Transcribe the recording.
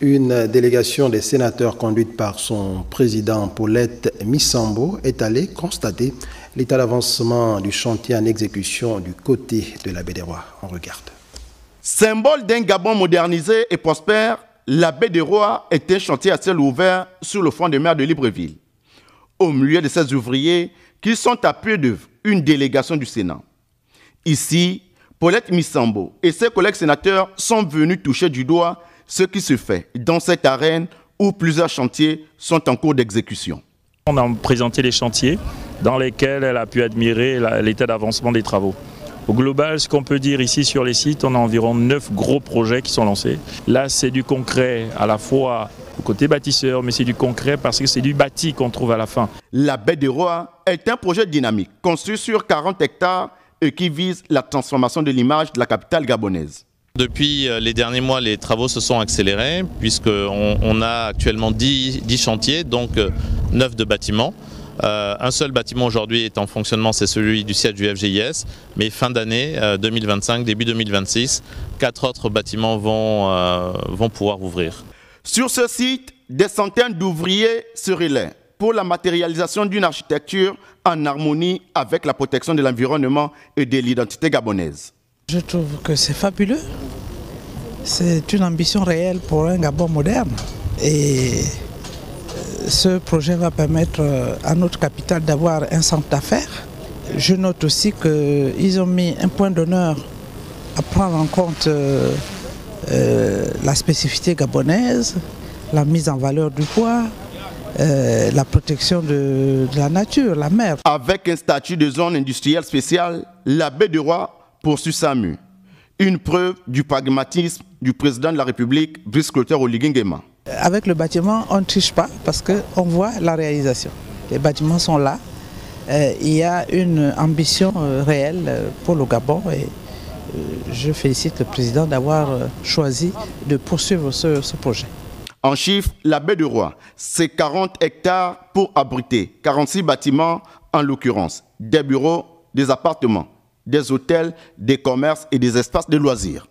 Une délégation des sénateurs conduite par son président Paulette Missambo est allée constater l'état d'avancement du chantier en exécution du côté de la baie des Rois. On regarde. Symbole d'un Gabon modernisé et prospère, la baie des Rois est un chantier à ciel ouvert sur le front de mer de Libreville. Au milieu de ces ouvriers qui sont à pied d'œuvre, une délégation du Sénat. Ici, Paulette Missambo et ses collègues sénateurs sont venus toucher du doigt ce qui se fait dans cette arène où plusieurs chantiers sont en cours d'exécution. On a présenté les chantiers dans lesquels elle a pu admirer l'état d'avancement des travaux. Au global, ce qu'on peut dire ici sur les sites, on a environ 9 gros projets qui sont lancés. Là, c'est du concret à la fois au côté bâtisseur, mais c'est du concret parce que c'est du bâti qu'on trouve à la fin. La baie des Rois est un projet dynamique construit sur 40 hectares et qui vise la transformation de l'image de la capitale gabonaise. Depuis les derniers mois, les travaux se sont accélérés puisqu'on a actuellement 10 chantiers, donc 9 de bâtiments. Un seul bâtiment aujourd'hui est en fonctionnement, c'est celui du siège du FGIS, mais fin d'année 2025, début 2026, 4 autres bâtiments vont pouvoir ouvrir. Sur ce site, des centaines d'ouvriers se relaient pour la matérialisation d'une architecture en harmonie avec la protection de l'environnement et de l'identité gabonaise. Je trouve que c'est fabuleux. C'est une ambition réelle pour un Gabon moderne. Et ce projet va permettre à notre capitale d'avoir un centre d'affaires. Je note aussi qu'ils ont mis un point d'honneur à prendre en compte la spécificité gabonaise, la mise en valeur du bois, la protection de la nature, la mer. Avec un statut de zone industrielle spéciale, la baie des Rois poursuit sa mue. Une preuve du pragmatisme du président de la République, Brice Clotaire Oligui Nguema. Avec le bâtiment, on ne triche pas parce qu'on voit la réalisation. Les bâtiments sont là. Il y a une ambition réelle pour le Gabon et je félicite le président d'avoir choisi de poursuivre ce projet. En chiffres, la baie des Rois, c'est 40 hectares pour abriter 46 bâtiments en l'occurrence, des bureaux, des appartements, des hôtels, des commerces et des espaces de loisirs.